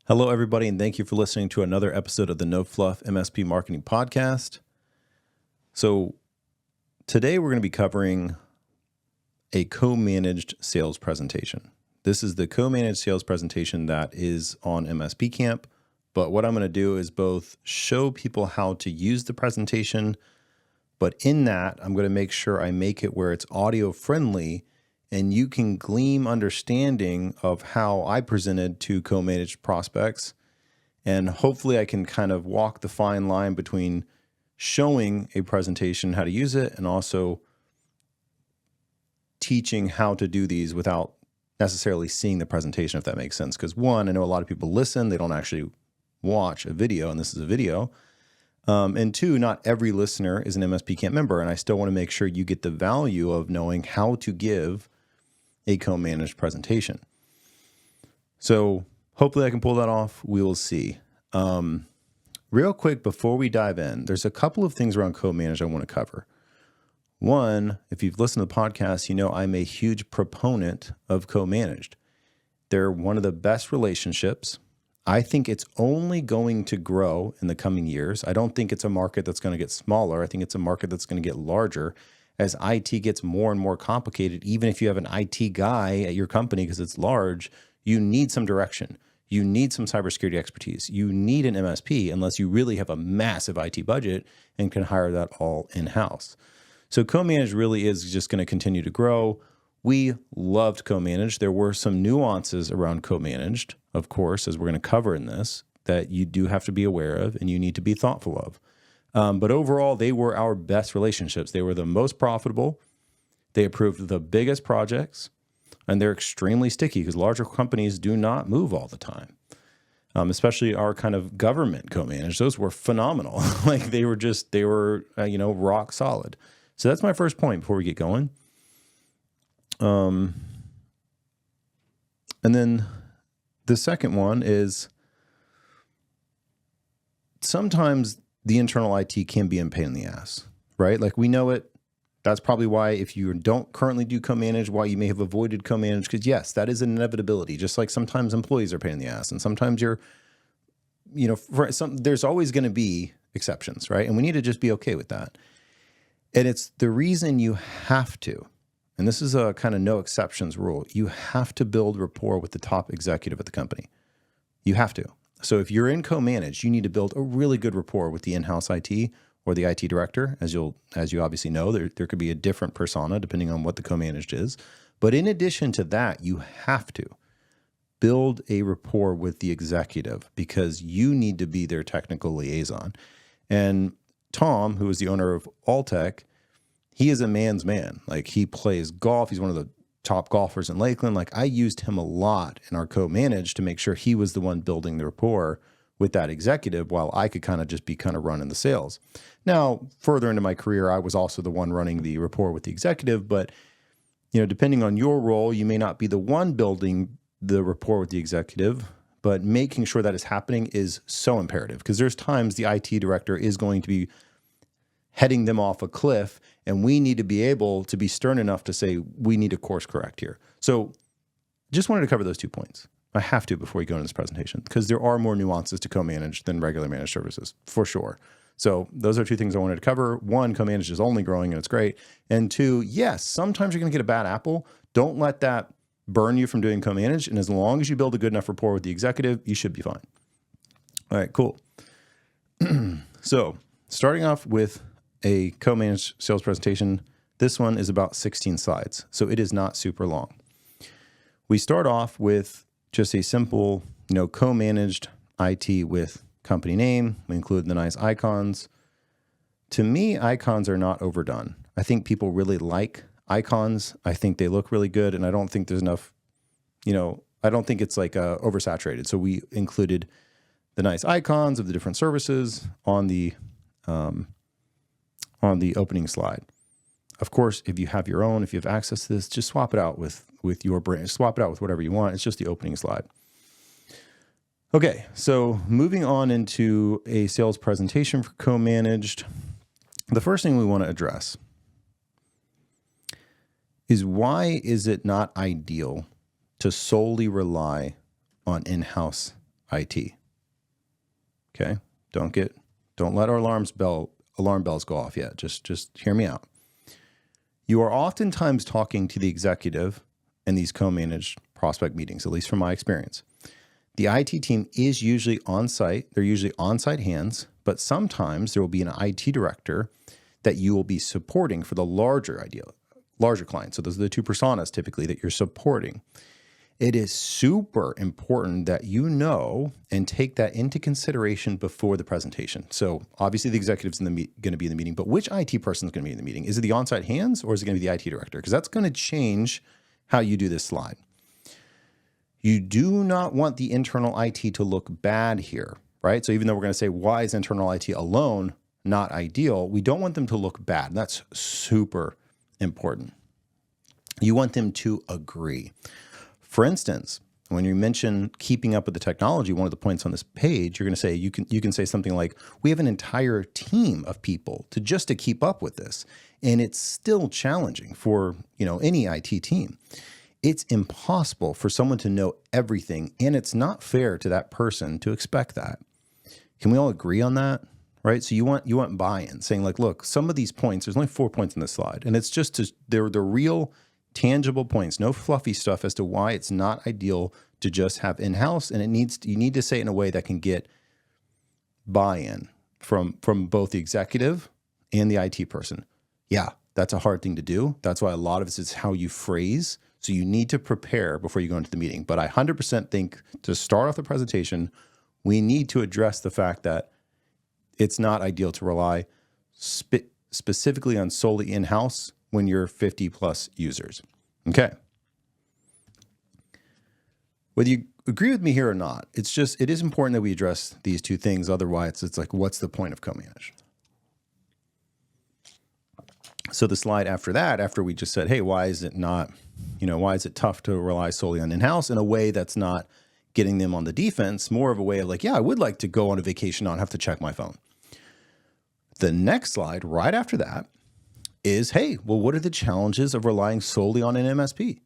Hello, everybody, and thank you for listening to another episode of the No Fluff MSP Marketing Podcast. So today we're going to be covering a co-managed sales presentation. This is the co-managed sales presentation that is on MSP Camp, but what I'm going to do is both show people how to use the presentation, but in that, I'm going to make sure I make it where it's audio friendly and you can glean understanding of how I presented to co-managed prospects. And hopefully I can kind of walk the fine line between showing a presentation, how to use it, and also teaching how to do these without necessarily seeing the presentation, if that makes sense. Because one, I know a lot of people listen, they don't actually watch a video, and this is a video. And two, not every listener is an MSP Camp member, and I still want to make sure you get the value of knowing how to give a co-managed presentation. So hopefully I can pull that off. We will see. Real quick, before we dive in, there's a couple of things around co-managed I want to cover. One, if you've listened to the podcast, you know I'm a huge proponent of co-managed. They're one of the best relationships. I think it's only going to grow in the coming years. I don't think it's a market that's going to get smaller. I think it's a market that's going to get larger as IT gets more and more complicated. Even if you have an IT guy at your company because it's large, you need some direction. You need some cybersecurity expertise. You need an MSP unless you really have a massive IT budget and can hire that all in-house. So co-managed really is just going to continue to grow. We loved co-managed. There were some nuances around co-managed, of course, as we're going to cover in this, that you do have to be aware of and you need to be thoughtful of. But overall, they were our best relationships. They were the most profitable. They approved the biggest projects, and they're extremely sticky because larger companies do not move all the time. Especially our kind of government co-managed. Those were phenomenal. Like they were rock solid. So that's my first point before we get going. And then the second one is sometimes the internal IT can be a pain in the ass, right? Like we know it. That's probably why if you don't currently do co-manage, why you may have avoided co-manage, because yes, that is an inevitability. Just like sometimes employees are a pain in the ass and sometimes there's always going to be exceptions, right? And we need to just be okay with that. And it's the reason you have to, and this is a kind of no exceptions rule, you have to build rapport with the top executive at the company. You have to. So if you're in co-manage, you need to build a really good rapport with the in-house IT or the IT director. As you obviously know, there could be a different persona depending on what the co-managed is. But in addition to that, you have to build a rapport with the executive because you need to be their technical liaison. And Tom, who is the owner of Alltech, he is a man's man. Like he plays golf. He's one of the top golfers in Lakeland. Like I used him a lot in our co-manage to make sure he was the one building the rapport with that executive while I could kind of just be kind of running the sales. Now, further into my career, I was also the one running the rapport with the executive, but depending on your role, you may not be the one building the rapport with the executive, but making sure that is happening is so imperative because there's times the IT director is going to be heading them off a cliff, and we need to be able to be stern enough to say, we need to course correct here. So just wanted to cover those 2 points. I have to before we go into this presentation because there are more nuances to co-managed than regular managed services, for sure. So those are 2 things I wanted to cover. One, co-managed is only growing and it's great. And 2, yes, sometimes you're going to get a bad apple. Don't let that burn you from doing co-managed. And as long as you build a good enough rapport with the executive, you should be fine. All right, cool. So starting off with a co-managed sales presentation, this one is about 16 slides. So it is not super long. We start off with just a simple, co-managed IT with company name. We include the nice icons. To me, icons are not overdone. I think people really like icons. I think they look really good, and I don't think there's enough, I don't think it's like oversaturated. So we included the nice icons of the different services on the opening slide. Of course, if you have your own, if you have access to this, just swap it out with your brand, swap it out with whatever you want. It's just the opening slide. Okay, so moving on into a sales presentation for co-managed, the first thing we want to address is why is it not ideal to solely rely on in-house IT. Okay? Don't let our alarm bells go off yet. Just hear me out. You are oftentimes talking to the executive in these co-managed prospect meetings, at least from my experience. The IT team is usually on site. They're usually on-site hands, but sometimes there will be an IT director that you will be supporting for the larger clients. So those are the two personas typically that you're supporting. It is super important that you know and take that into consideration before the presentation. So obviously the executive's going to be in the meeting, but which IT person is going to be in the meeting? Is it the on-site hands or is it going to be the IT director? Because that's going to change how you do this slide. You do not want the internal IT to look bad here, right? So even though we're going to say, why is internal IT alone not ideal? We don't want them to look bad. That's super important. You want them to agree. For instance, when you mention keeping up with the technology, one of the points on this page, you're going to say, you can say something like, we have an entire team of people to keep up with this. And it's still challenging for, any IT team. It's impossible for someone to know everything, and it's not fair to that person to expect that. Can we all agree on that? Right? So you want buy-in, saying like, look, some of these points, there's only 4 points in this slide, and it's just they're the real tangible points, no fluffy stuff as to why it's not ideal to just have in-house, and you need to say it in a way that can get buy-in from both the executive and the IT person. Yeah, that's a hard thing to do. That's why a lot of it is how you phrase. So you need to prepare before you go into the meeting. But I 100% think to start off the presentation, we need to address the fact that it's not ideal to rely specifically on solely in-house when you're 50 plus users. Okay. Whether you agree with me here or not, it is important that we address these two things. Otherwise, it's like, what's the point of co-manage? So the slide after that, after we just said, hey, why is it tough to rely solely on in-house in a way that's not getting them on the defense, more of a way of like, yeah, I would like to go on a vacation, not have to check my phone. The next slide right after that is, hey, well, what are the challenges of relying solely on an MSP?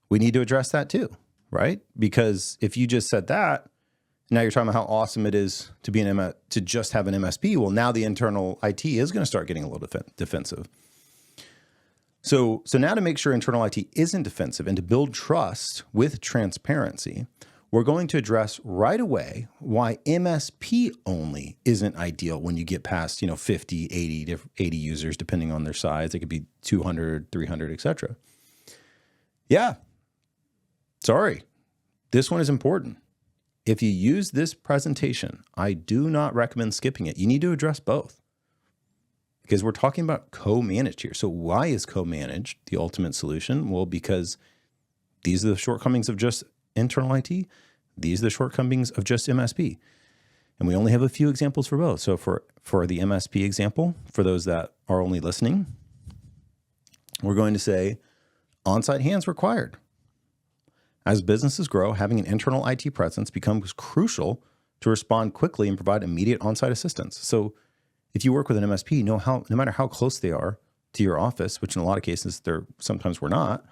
We need to address that too, right? Because if you just said that, now you're talking about how awesome it is to just have an MSP. Well, now the internal IT is going to start getting a little defensive. So now to make sure internal IT isn't defensive and to build trust with transparency, we're going to address right away why MSP only isn't ideal when you get past, 50, 80 users, depending on their size. It could be 200, 300, etc. Yeah, sorry. This one is important. If you use this presentation, I do not recommend skipping it. You need to address both because we're talking about co-managed here. So why is co-managed the ultimate solution? Well, because these are the shortcomings of just internal IT. These are the shortcomings of just MSP. And we only have a few examples for both. So for the MSP example, for those that are only listening, we're going to say on-site hands required. As businesses grow, having an internal IT presence becomes crucial to respond quickly and provide immediate on-site assistance. So if you work with an MSP, no matter how close they are to your office, which in a lot of cases sometimes we're not,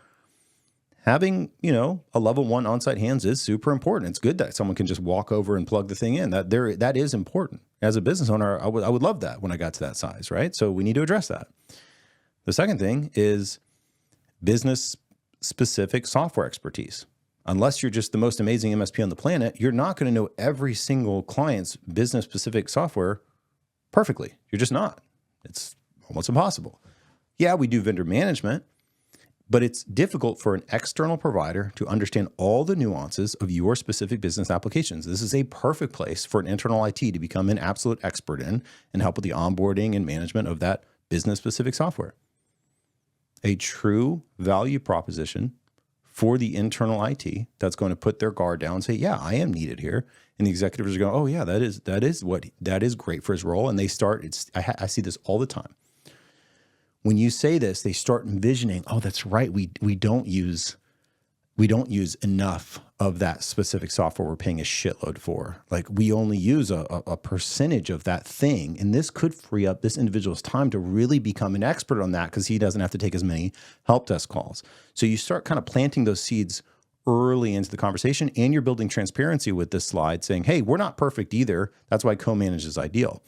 having, a level 1 on-site hands is super important. It's good that someone can just walk over and plug the thing in. That is important. As a business owner, I would love that when I got to that size, right? So we need to address that. The second thing is business-specific software expertise. Unless you're just the most amazing MSP on the planet, you're not going to know every single client's business-specific software perfectly. You're just not. It's almost impossible. Yeah, we do vendor management, but it's difficult for an external provider to understand all the nuances of your specific business applications. This is a perfect place for an internal IT to become an absolute expert in and help with the onboarding and management of that business-specific software. A true value proposition for the internal IT that's going to put their guard down and say, yeah, I am needed here. And the executives are going, oh yeah, that is great for his role. And they start, I see this all the time. When you say this, they start envisioning, oh, that's right. We don't use enough of that specific software we're paying a shitload for. Like we only use a percentage of that thing. And this could free up this individual's time to really become an expert on that because he doesn't have to take as many help desk calls. So you start kind of planting those seeds early into the conversation, and you're building transparency with this slide saying, hey, we're not perfect either. That's why co-manage is ideal.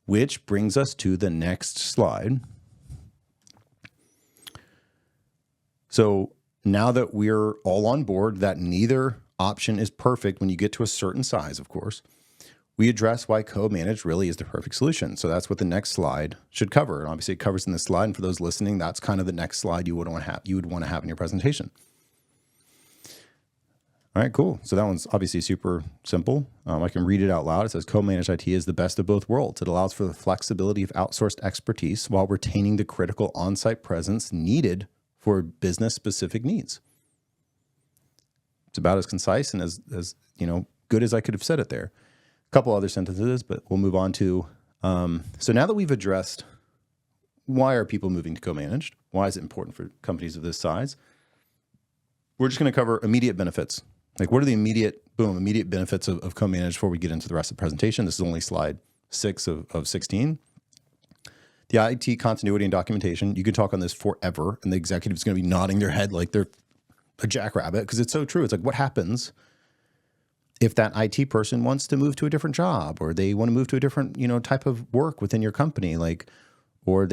Which brings us to the next slide. So now that we're all on board that neither option is perfect when you get to a certain size, of course, we address why co-manage really is the perfect solution. So that's what the next slide should cover. And obviously it covers in this slide. And for those listening, that's kind of the next slide you would want to have in your presentation. All right, cool. So that one's obviously super simple. I can read it out loud. It says co-managed IT is the best of both worlds. It allows for the flexibility of outsourced expertise while retaining the critical on-site presence needed for business-specific needs. It's about as concise and as good as I could have said it there. A couple other sentences, but we'll move on to. So now that we've addressed why are people moving to co-managed, why is it important for companies of this size, we're just going to cover immediate benefits. Like, what are the immediate benefits of co-managed before we get into the rest of the presentation? This is only slide 6 of 16. The IT continuity and documentation, you could talk on this forever, and the executive's going to be nodding their head like they're a jackrabbit, because it's so true. It's like, what happens if that IT person wants to move to a different job, or they want to move to a different, type of work within your company, or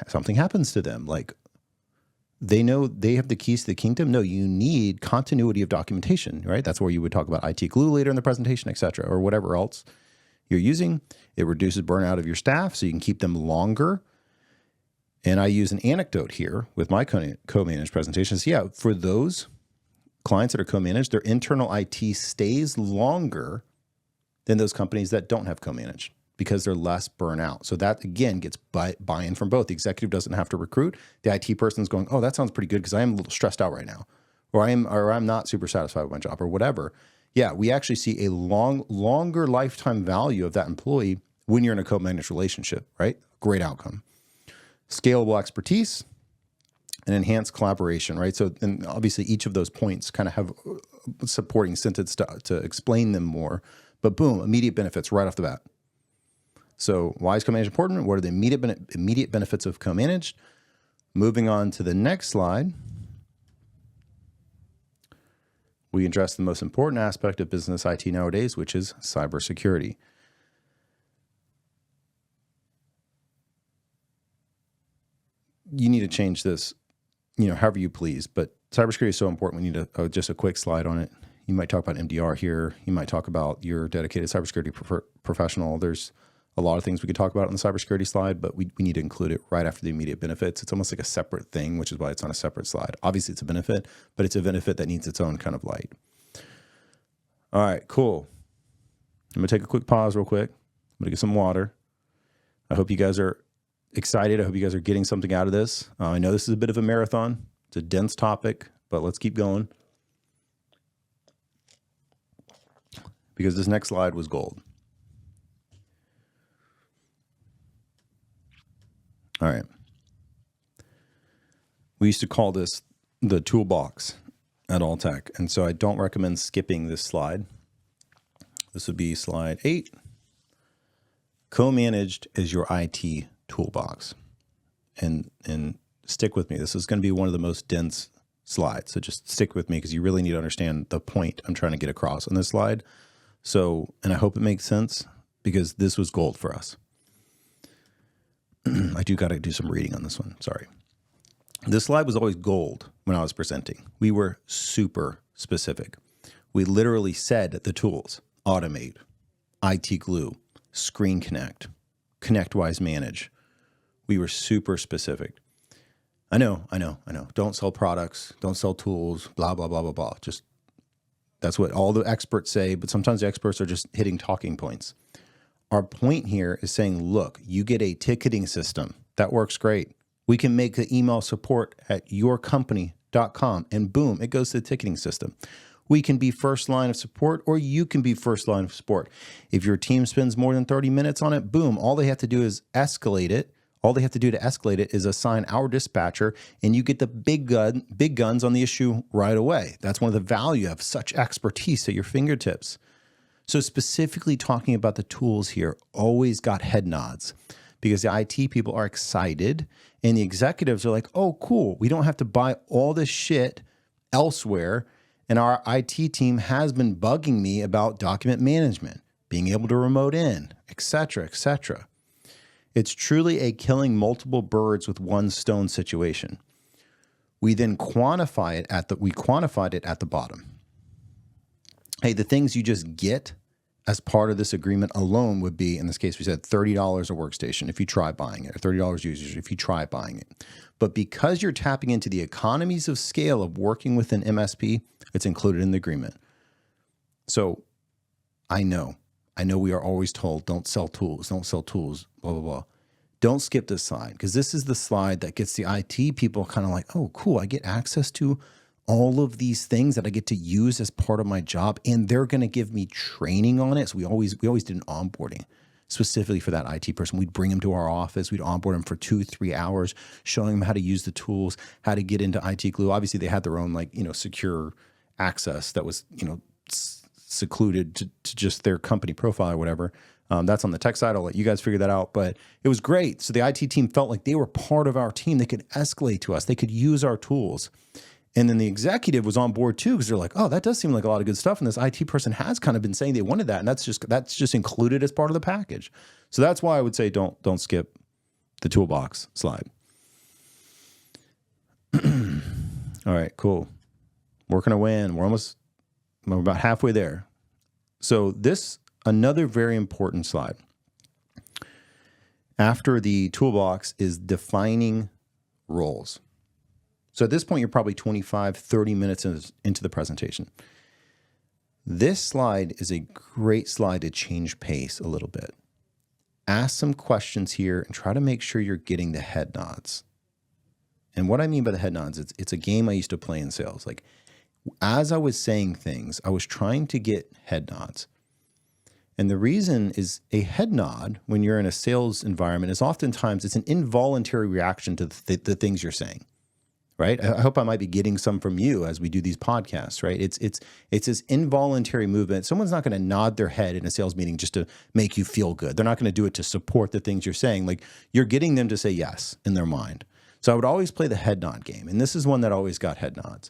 something happens to them, they know they have the keys to the kingdom. No, you need continuity of documentation, right? That's where you would talk about IT glue later in the presentation, et cetera, or whatever else you're using. It reduces burnout of your staff so you can keep them longer. And I use an anecdote here with my co-managed presentations. Yeah, for those clients that are co-managed, their internal IT stays longer than those companies that don't have co-managed, because they're less burnout. So that, again, gets buy-in from both. The executive doesn't have to recruit. The IT person's going, oh, that sounds pretty good because I am a little stressed out right now, or I'm not super satisfied with my job, or whatever. Yeah, we actually see a longer lifetime value of that employee when you're in a co-managed relationship, right? Great outcome. Scalable expertise and enhanced collaboration, right? So, and obviously each of those points kind of have a supporting sentence to explain them more, but boom, immediate benefits right off the bat. So why is co-managed important? What are the immediate benefits of co-managed? Moving on to the next slide, we address the most important aspect of business IT nowadays, which is cybersecurity. You need to change this, however you please, but cybersecurity is so important. We need just a quick slide on it. You might talk about MDR here. You might talk about your dedicated cybersecurity professional. There's a lot of things we could talk about on the cybersecurity slide, but we need to include it right after the immediate benefits. It's almost like a separate thing, which is why it's on a separate slide. Obviously, it's a benefit, but it's a benefit that needs its own kind of light. All right, cool. I'm going to take a quick pause real quick. I'm going to get some water. I hope you guys are excited. I hope you guys are getting something out of this. I know this is a bit of a marathon. It's a dense topic, but let's keep going, because this next slide was gold. All right. We used to call this the toolbox at Alltech, and so I don't recommend skipping this slide. This would be slide 8. Co-managed is your IT toolbox. And stick with me. This is going to be one of the most dense slides, so just stick with me, because you really need to understand the point I'm trying to get across on this slide. So, and I hope it makes sense, because this was gold for us. I do got to do some reading on this one. Sorry. This slide was always gold when I was presenting. We were super specific. We literally said the tools: Automate, IT Glue, Screen Connect, ConnectWise Manage. We were super specific. I know. Don't sell products, don't sell tools, blah, blah, blah, blah, blah. Just, that's what all the experts say, but sometimes the experts are just hitting talking points. Our point here is saying, look, you get a ticketing system. That works great. We can make the email support at yourcompany.com, and boom, it goes to the ticketing system. We can be first line of support, or you can be first line of support. If your team spends more than 30 minutes on it, boom, all they have to do is escalate it. All they have to do to escalate it is assign our dispatcher, and you get the big guns on the issue right away. That's one of the value of such expertise at your fingertips. So specifically talking about the tools here always got head nods, because the IT people are excited and the executives are like, oh, cool. We don't have to buy all this shit elsewhere. And our IT team has been bugging me about document management, being able to remote in, et cetera, et cetera. It's truly a killing multiple birds with one stone situation. We then quantified it at the bottom. Hey, the things you just get as part of this agreement alone would be, in this case, we said $30 a workstation if you try buying it, or $30 users if you try buying it. But because you're tapping into the economies of scale of working with an MSP, it's included in the agreement. So I know we are always told, don't sell tools, blah, blah, blah. Don't skip this slide, because this is the slide that gets the IT people kind of like, oh, cool, I get access to all of these things that I get to use as part of my job, and they're going to give me training on it. So we always did an onboarding specifically for that IT person. We'd bring them to our office. We'd onboard them for 2-3 hours, showing them how to use the tools, how to get into IT Glue. Obviously, they had their own secure access that was secluded to just their company profile or whatever. That's on the tech side. I'll let you guys figure that out. But it was great. So the IT team felt like they were part of our team. They could escalate to us. They could use our tools. And then the executive was on board too, because they're like, oh, that does seem like a lot of good stuff. And this IT person has kind of been saying they wanted that. And that's just included as part of the package. So that's why I would say don't skip the toolbox slide. All right, cool. Working our way in. We're about halfway there. So another very important slide after the toolbox is defining roles. So at this point, you're probably 25, 30 minutes into the presentation. This slide is a great slide to change pace a little bit. Ask some questions here and try to make sure you're getting the head nods. And what I mean by the head nods, it's a game I used to play in sales. Like, as I was saying things, I was trying to get head nods. And the reason is a head nod when you're in a sales environment is oftentimes it's an involuntary reaction to the things you're saying. Right? I hope I might be getting some from you as we do these podcasts, right? It's this involuntary movement. Someone's not going to nod their head in a sales meeting just to make you feel good. They're not going to do it to support the things you're saying. Like, you're getting them to say yes in their mind. So I would always play the head nod game. And this is one that always got head nods.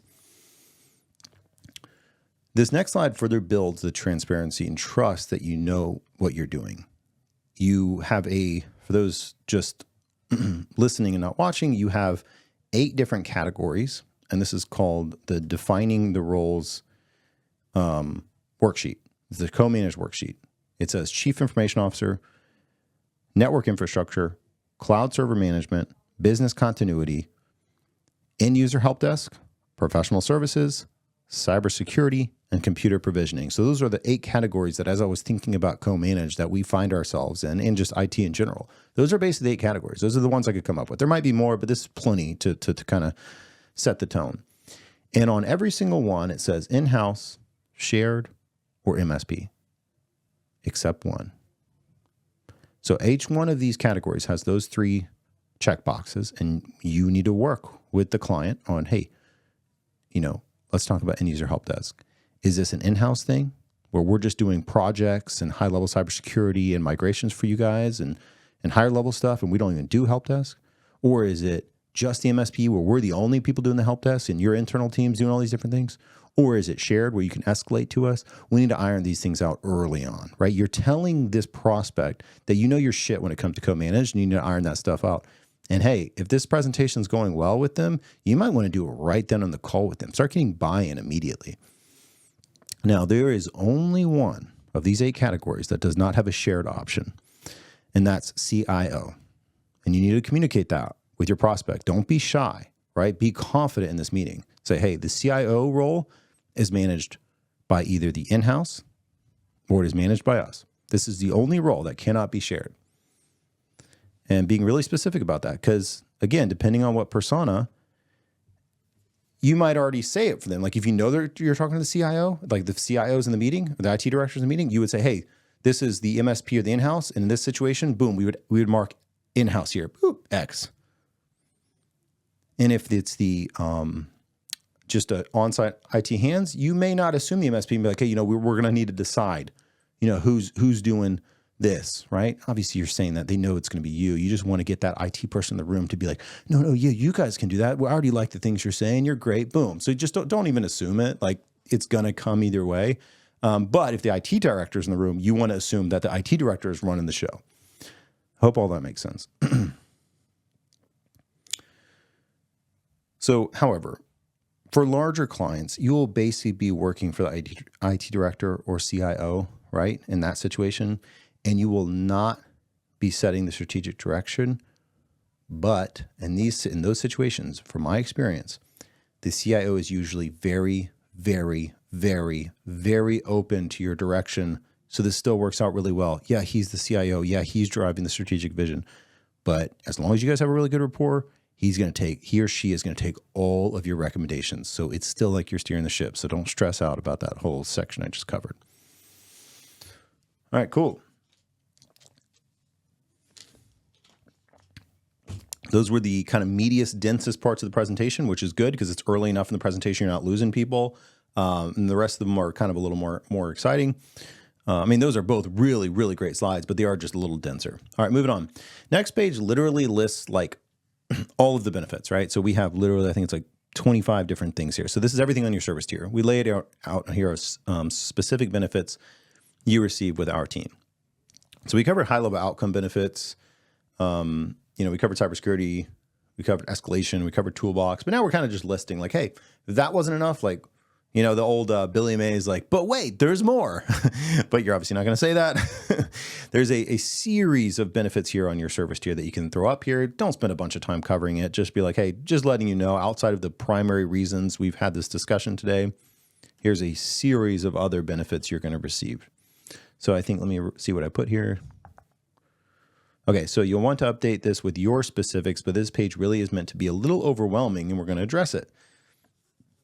This next slide further builds the transparency and trust that you know what you're doing. You have for those just listening and not watching, you have 8 different categories, and this is called the Defining the Roles worksheet. It's the co-managed worksheet. It says Chief Information Officer, Network Infrastructure, Cloud Server Management, Business Continuity, End User Help Desk, Professional Services, Cybersecurity, and Computer Provisioning. So those are the 8 categories that, as I was thinking about co-manage, that we find ourselves in, and just IT in general. Those are basically the 8 categories. Those are the ones I could come up with. There might be more, but this is plenty to kind of set the tone. And on every single one, it says in-house, shared, or MSP, except one. So each one of these categories has those 3 checkboxes, and you need to work with the client on, hey, let's talk about end user help desk. Is this an in-house thing where we're just doing projects and high-level cybersecurity and migrations for you guys and higher-level stuff, and we don't even do help desk? Or is it just the MSP where we're the only people doing the help desk and your internal team's doing all these different things? Or is it shared where you can escalate to us? We need to iron these things out early on, right? You're telling this prospect that you know your shit when it comes to co-manage, and you need to iron that stuff out. And hey, if this presentation is going well with them, you might want to do it right then on the call with them. Start getting buy-in immediately. Now, there is only one of these 8 categories that does not have a shared option, and that's CIO. And you need to communicate that with your prospect. Don't be shy, right? Be confident in this meeting. Say, hey, the CIO role is managed by either the in-house or it is managed by us. This is the only role that cannot be shared. And being really specific about that, because again, depending on what persona, you might already say it for them. Like, if you know that you're talking to the CIO, like the CIO's in the meeting, or the IT director's in the meeting, you would say, hey, this is the MSP or the in-house. And in this situation, boom, we would mark in-house here, boop, X. And if it's the just an on-site IT hands, you may not assume the MSP and be like, hey, we're going to need to decide, who's doing this, right? Obviously, you're saying that they know it's going to be you. You just want to get that IT person in the room to be like, no, yeah, you guys can do that. We already like the things you're saying. You're great. Boom. So just don't even assume it. Like it's going to come either way. But if the IT director is in the room, you want to assume that the IT director is running the show. Hope all that makes sense. So, however, for larger clients, you will basically be working for the IT director or CIO, right? In that situation, and you will not be setting the strategic direction. But in those situations, from my experience, the CIO is usually very, very, very, very open to your direction. So this still works out really well. Yeah, he's the CIO. Yeah, he's driving the strategic vision. But as long as you guys have a really good rapport, he or she is going to take all of your recommendations. So it's still like you're steering the ship. So don't stress out about that whole section I just covered. All right, cool. Those were the kind of meatiest, densest parts of the presentation, which is good because it's early enough in the presentation you're not losing people. And the rest of them are kind of a little more exciting. I mean, those are both really, really great slides, but they are just a little denser. All right, moving on. Next page literally lists like all of the benefits, right? So we have literally, I think it's like 25 different things here. So this is everything on your service tier. We lay it out here as specific benefits you receive with our team. So we covered high-level outcome benefits. We covered cybersecurity, we covered escalation, we covered toolbox, but now we're kind of just listing like, hey, if that wasn't enough, like, the old Billy Mays like, but wait, there's more. But you're obviously not going to say that. There's a series of benefits here on your service tier that you can throw up here. Don't spend a bunch of time covering it. Just be like, hey, just letting you know, outside of the primary reasons we've had this discussion today, here's a series of other benefits you're going to receive. So I think, let me see what I put here. Okay, so you'll want to update this with your specifics, but this page really is meant to be a little overwhelming, and we're going to address it.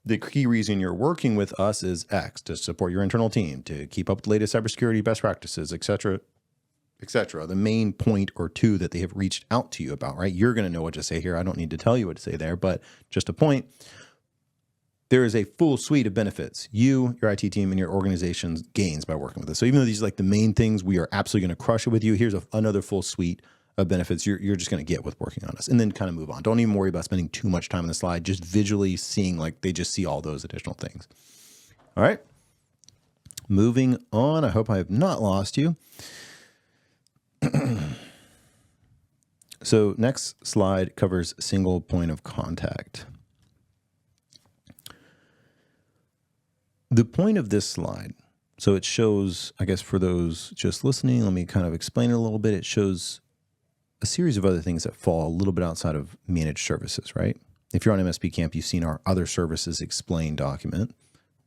The key reason you're working with us is X, to support your internal team, to keep up with the latest cybersecurity best practices, et cetera, et cetera. The main point or two that they have reached out to you about, right? You're going to know what to say here. I don't need to tell you what to say there, but just a point. There is a full suite of benefits you, your IT team, and your organization's gains by working with us. So even though these are like the main things, we are absolutely going to crush it with you. Here's another full suite of benefits you're just going to get with working on us, and then kind of move on. Don't even worry about spending too much time on the slide, just visually seeing like they just see all those additional things. All right. Moving on. I hope I have not lost you. So next slide covers single point of contact. The point of this slide, so it shows, I guess for those just listening, let me kind of explain it a little bit. It shows a series of other things that fall a little bit outside of managed services, right? If you're on MSP Camp, you've seen our other services explained document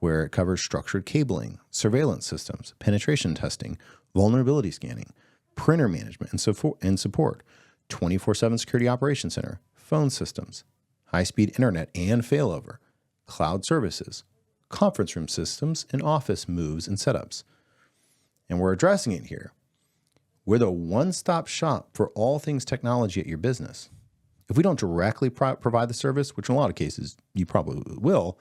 where it covers structured cabling, surveillance systems, penetration testing, vulnerability scanning, printer management and support, 24/7 security operations center, phone systems, high-speed internet and failover, cloud services, conference room systems, and office moves and setups. And we're addressing it here. We're the one-stop shop for all things technology at your business. If we don't directly provide the service, which in a lot of cases you probably will,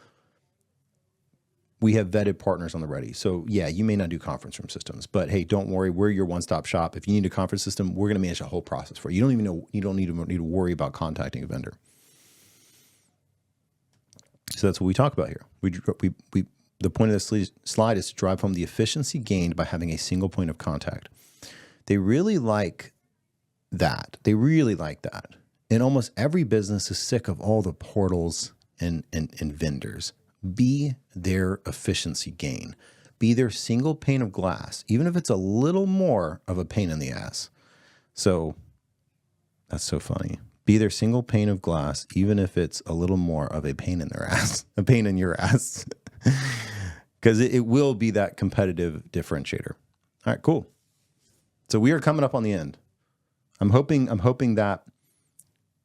we have vetted partners on the ready. So yeah, you may not do conference room systems, but hey, don't worry. We're your one-stop shop. If you need a conference system, we're going to manage the whole process for you. You don't need to worry about contacting a vendor. So that's what we talk about here. The point of this slide is to drive home the efficiency gained by having a single point of contact. They really like that. And almost every business is sick of all the portals and vendors. Be their efficiency gain. Be their single pane of glass, even if it's a little more of a pain in the ass. So that's so funny. Be their single pane of glass, even if it's a little more of a pain in their ass, a pain in your ass, because it will be that competitive differentiator. All right, cool. So we are coming up on the end. I'm hoping that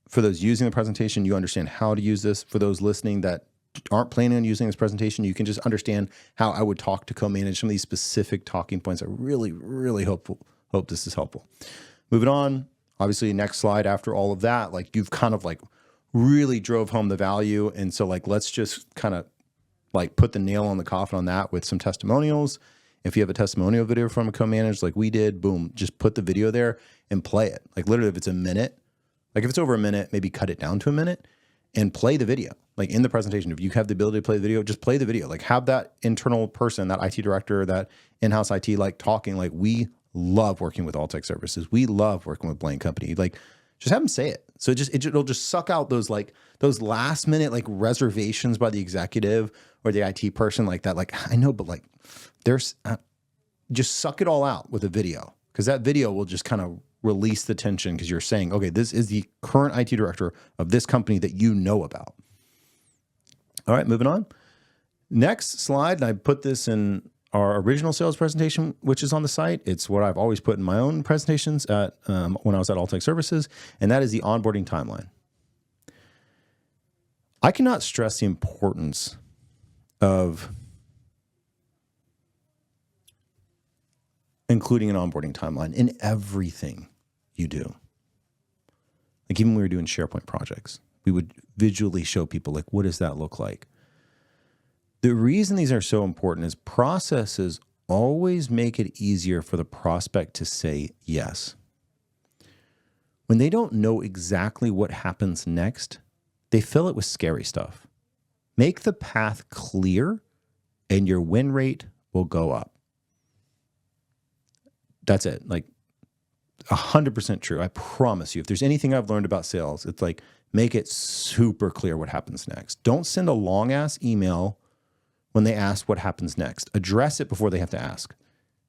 for those using the presentation, you understand how to use this. For those listening that aren't planning on using this presentation, you can just understand how I would talk to co-manage some of these specific talking points. I really, really hope this is helpful. Moving on. Obviously, next slide after all of that, like you've kind of like really drove home the value. And so like, let's just kind of like put the nail on the coffin on that with some testimonials If you have a testimonial video from a co-manager like we did, boom, just put the video there and play it. Like literally if it's a minute, like if it's over a minute, maybe cut it down to a minute and play the video. Like in the presentation, if you have the ability to play the video, just play the video. Like have that internal person, that IT director, that in-house IT, like talking, like we love working with All Tech Services. We love working with Blaine Company. Like just have them say it. So it'll just suck out those last minute like reservations by the executive or the IT person like that. Like I know, but like there's just suck it all out with a video, because that video will just kind of release the tension, because you're saying, okay, this is the current IT director of this company that you know about. All right, moving on. Next slide, and I put this in our original sales presentation, which is on the site. It's what I've always put in my own presentations at when I was at All Tech Services, and that is the onboarding timeline. I cannot stress the importance of including an onboarding timeline in everything you do. Like even when we were doing SharePoint projects, we would visually show people like, what does that look like? The reason these are so important is processes always make it easier for the prospect to say yes. When they don't know exactly what happens next, they fill it with scary stuff. Make the path clear and your win rate will go up. That's it. Like 100% true. I promise you, if there's anything I've learned about sales, it's like, make it super clear what happens next. Don't send a long ass email when they ask what happens next. Address it before they have to ask.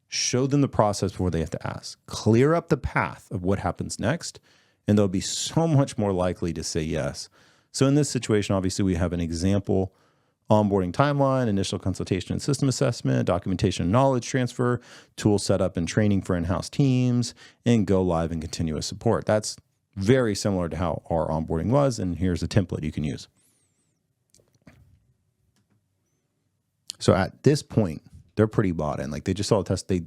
Show them the process before they have to ask. Clear up the path of what happens next, and they'll be so much more likely to say yes. So in this situation, obviously we have an example onboarding timeline, initial consultation and system assessment, documentation and knowledge transfer, tool setup and training for in-house teams, and go live and continuous support. That's very similar to how our onboarding was, and here's a template you can use. So at this point, they're pretty bought in. Like they just saw a test. They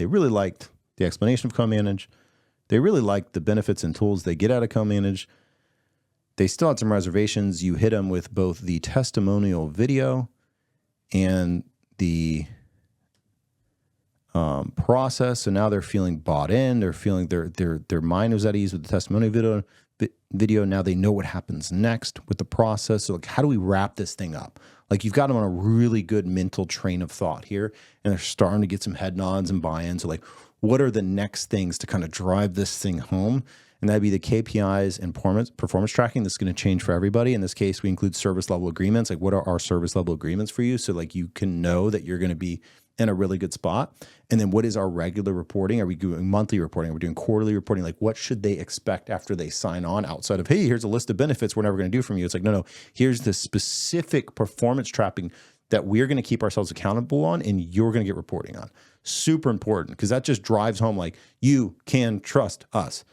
really liked the explanation of co-manage. They really liked the benefits and tools they get out of co-manage. They still had some reservations. You hit them with both the testimonial video and the process. So now they're feeling bought in. They're feeling their mind was at ease with the testimonial video. Now they know what happens next with the process. So like, how do we wrap this thing up? Like you've got them on a really good mental train of thought here, and they're starting to get some head nods and buy-in. So like, what are the next things to kind of drive this thing home? And that'd be the KPIs and performance tracking. That's going to change for everybody. In this case, we include service level agreements. Like what are our service level agreements for you? So like you can know that you're going to be in a really good spot. And then what is our regular reporting? Are we doing monthly reporting? Are we doing quarterly reporting? Like what should they expect after they sign on outside of, hey, here's a list of benefits we're never going to do from you. It's like, no, here's the specific performance tracking that we're going to keep ourselves accountable on and you're going to get reporting on. Super important, because that just drives home like you can trust us.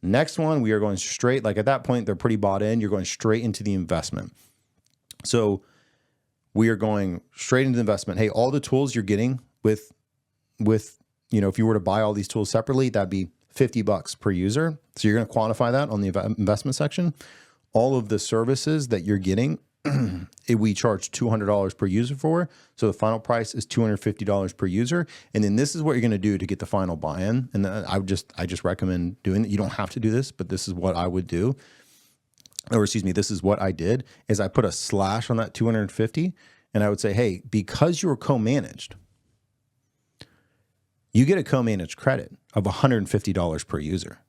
Next one, we are going straight, like at that point, they're pretty bought in. You're going straight into the investment. So we are going straight into the investment. Hey, all the tools you're getting with, if you were to buy all these tools separately, that'd be $50 per user. So you're going to quantify that on the investment section. All of the services that you're getting, we charge $200 per user for. So the final price is $250 per user. And then this is what you're going to do to get the final buy-in. And I just recommend doing that. You don't have to do this, but this is what I would do. Or excuse me, this is what I did, is I put a slash on that 250 and I would say, hey, because you're co-managed, you get a co-managed credit of $150 per user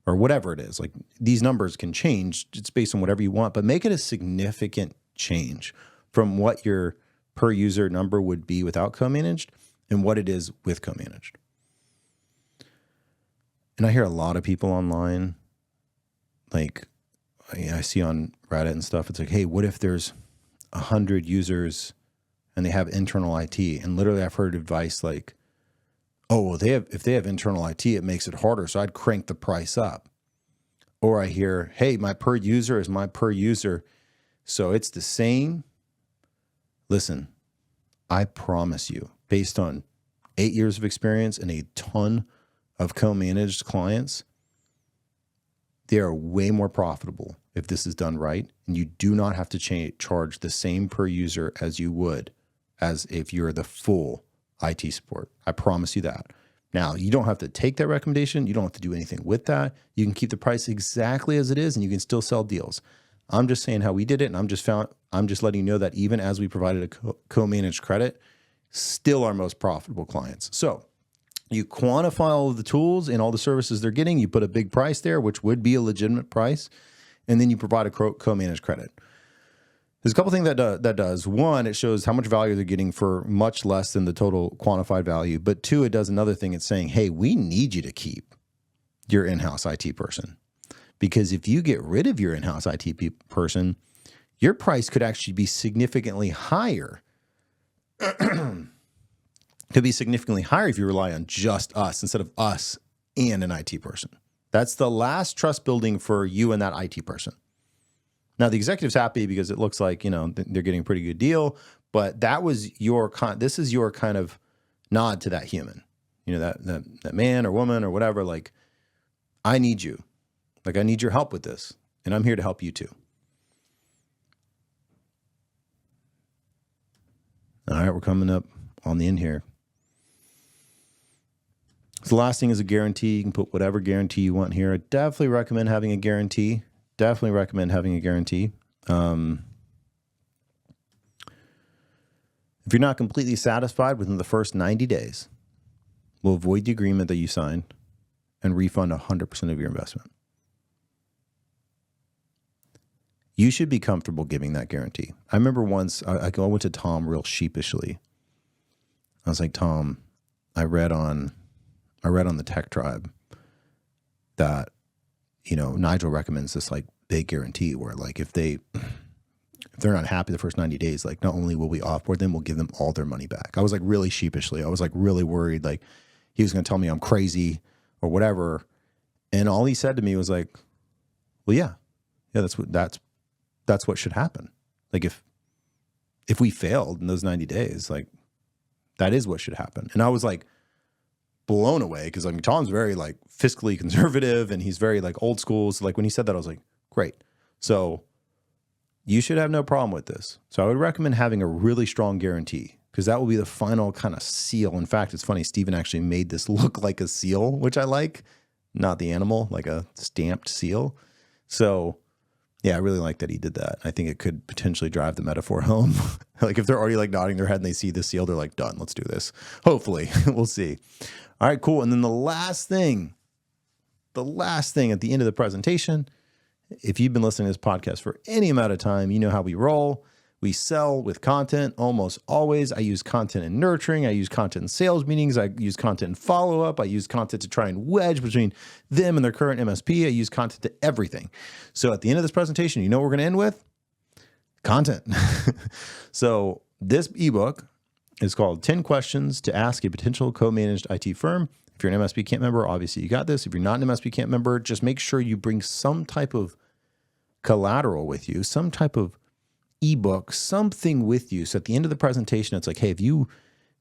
or whatever it is. Like these numbers can change. It's based on whatever you want, but make it a significant change from what your per user number would be without co-managed and what it is with co-managed. And I hear a lot of people online, like I see on Reddit and stuff, it's like, hey, what if there's 100 users and they have internal IT? And literally I've heard advice like, oh, well, if they have internal IT, it makes it harder, so I'd crank the price up. Or I hear, hey, my per user is my per user, so it's the same. Listen, I promise you, based on 8 years of experience and a ton of co-managed clients, they are way more profitable if this is done right. And you do not have to charge the same per user as you would as if you're the full IT support. I promise you that. Now, you don't have to take that recommendation. You don't have to do anything with that. You can keep the price exactly as it is and you can still sell deals. I'm just saying how we did it. And I'm just letting you know that even as we provided a co-managed credit, still our most profitable clients. So you quantify all of the tools and all the services they're getting. You put a big price there, which would be a legitimate price. And then you provide a co-managed credit. There's a couple things that does. One, it shows how much value they're getting for much less than the total quantified value. But two, it does another thing. It's saying, hey, we need you to keep your in-house IT person. Because if you get rid of your in-house IT person, your price could actually be significantly higher. Could be significantly higher if you rely on just us instead of us and an IT person. That's the last trust building for you and that IT person. Now, the executive's happy because it looks like, they're getting a pretty good deal, but that was this is your kind of nod to that human, that man or woman or whatever. Like, I need you. Like, I need your help with this, and I'm here to help you too. All right, we're coming up on the end here. So the last thing is a guarantee. You can put whatever guarantee you want here. I definitely recommend having a guarantee. If you're not completely satisfied within the first 90 days, we'll void the agreement that you signed and refund 100% of your investment. You should be comfortable giving that guarantee. I remember once I went to Tom real sheepishly. I was like, Tom, I read on the Tech Tribe that, Nigel recommends this like big guarantee where like if they're not happy the first 90 days, like not only will we offboard them, we'll give them all their money back. I was like really sheepishly. I was like really worried. Like he was going to tell me I'm crazy or whatever. And all he said to me was like, well, yeah, that's what should happen. Like if we failed in those 90 days, like that is what should happen. And I was like blown away because Tom's very like fiscally conservative and he's very like old school. So like when he said that, I was like, great. So you should have no problem with this. So I would recommend having a really strong guarantee because that will be the final kind of seal. In fact, it's funny, Steven actually made this look like a seal, which I like, not the animal, like a stamped seal. So yeah, I really like that he did that. I think it could potentially drive the metaphor home. Like if they're already like nodding their head and they see the seal, they're like, done, let's do this. Hopefully, we'll see. All right, cool. And then the last thing at the end of the presentation, if you've been listening to this podcast for any amount of time, you know how we roll. We sell with content almost always. I use content in nurturing. I use content in sales meetings. I use content in follow-up. I use content to try and wedge between them and their current MSP. I use content to everything. So at the end of this presentation, you know what we're going to end with? Content. So this ebook is called 10 Questions to Ask a Potential Co-Managed IT Firm. If you're an MSP Camp member, obviously you got this. If you're not an MSP Camp member, just make sure you bring some type of collateral with you, some type of ebook, something with you. So at the end of the presentation, it's like, hey, if you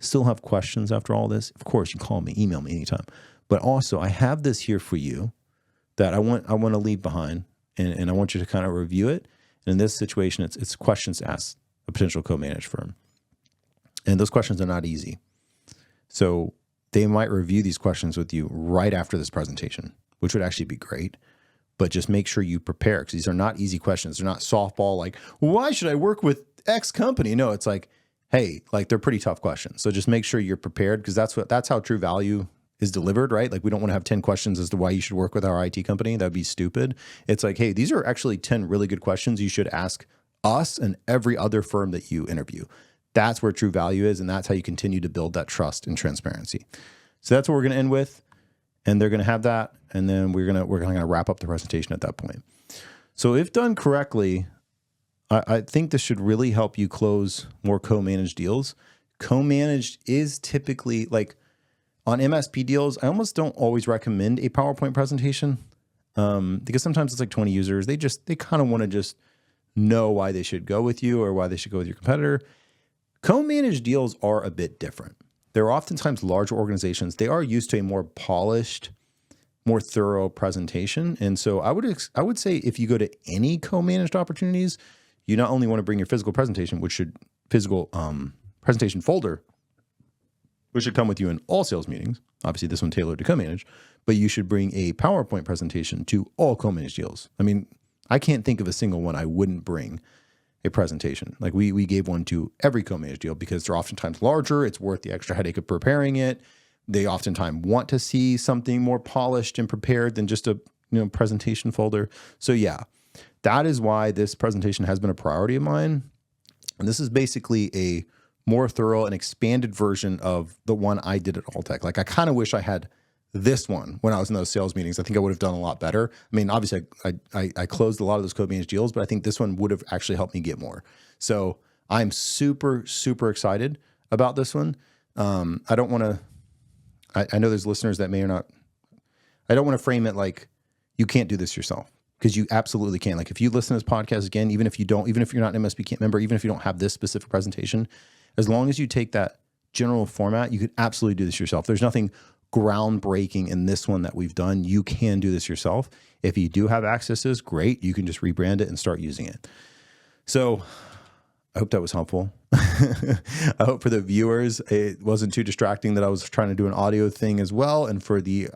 still have questions after all this, of course you call me, email me anytime. But also I have this here for you that I want to leave behind and I want you to kind of review it. And in this situation, it's questions to ask a potential co-managed firm. And those questions are not easy. So they might review these questions with you right after this presentation, which would actually be great. But just make sure you prepare because these are not easy questions. They're not softball like, why should I work with X company? No, it's like, hey, like they're pretty tough questions. So just make sure you're prepared because that's how true value is delivered, right? Like we don't want to have 10 questions as to why you should work with our IT company. That'd be stupid. It's like, hey, these are actually 10 really good questions you should ask us and every other firm that you interview. That's where true value is. And that's how you continue to build that trust and transparency. So that's what we're going to end with. And they're going to have that. And then we're going to wrap up the presentation at that point. So if done correctly, I think this should really help you close more co-managed deals. Co-managed is typically like on MSP deals. I almost don't always recommend a PowerPoint presentation because sometimes it's like 20 users. They kind of want to just know why they should go with you or why they should go with your competitor. Co-managed deals are a bit different. They're oftentimes larger organizations. They are used to a more polished, more thorough presentation. And so I would say if you go to any co-managed opportunities, you not only want to bring your physical presentation, presentation folder, which should come with you in all sales meetings. Obviously, this one tailored to co-manage, but you should bring a PowerPoint presentation to all co-managed deals. I mean, I can't think of a single one I wouldn't bring a presentation. Like we gave one to every co-managed deal because they're oftentimes larger. It's worth the extra headache of preparing it. They oftentimes want to see something more polished and prepared than just a presentation folder. So yeah, that is why this presentation has been a priority of mine. And this is basically a more thorough and expanded version of the one I did at Alltech. Like I kind of wish I had this one when I was in those sales meetings. I think I would have done a lot better. I mean, obviously I closed a lot of those co-managed deals, but I think this one would have actually helped me get more. So I'm super, super excited about this one. I don't want to, I know there's listeners that may or not, I don't want to frame it like you can't do this yourself, because you absolutely can. Like if you listen to this podcast again, even if you're not an MSP member, even if you don't have this specific presentation, as long as you take that general format, you could absolutely do this yourself. There's nothing groundbreaking in this one that we've done. You can do this yourself. If you do have access to this, great. You can just rebrand it and start using it. So I hope that was helpful. I hope for the viewers, it wasn't too distracting that I was trying to do an audio thing as well. And for the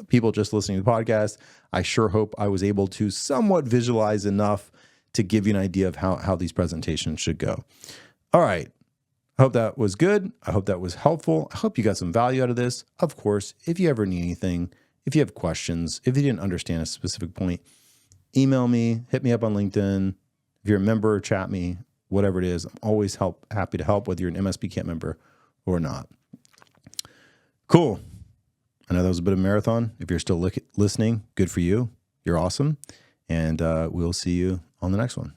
people just listening to the podcast, I sure hope I was able to somewhat visualize enough to give you an idea of how these presentations should go. All right. I hope that was good. I hope that was helpful. I hope you got some value out of this. Of course, if you ever need anything, if you have questions, if you didn't understand a specific point, email me, hit me up on LinkedIn. If you're a member, chat me, whatever it is. I'm always happy to help, whether you're an MSP Camp member or not. Cool. I know that was a bit of a marathon. If you're still listening, good for you. You're awesome. And we'll see you on the next one.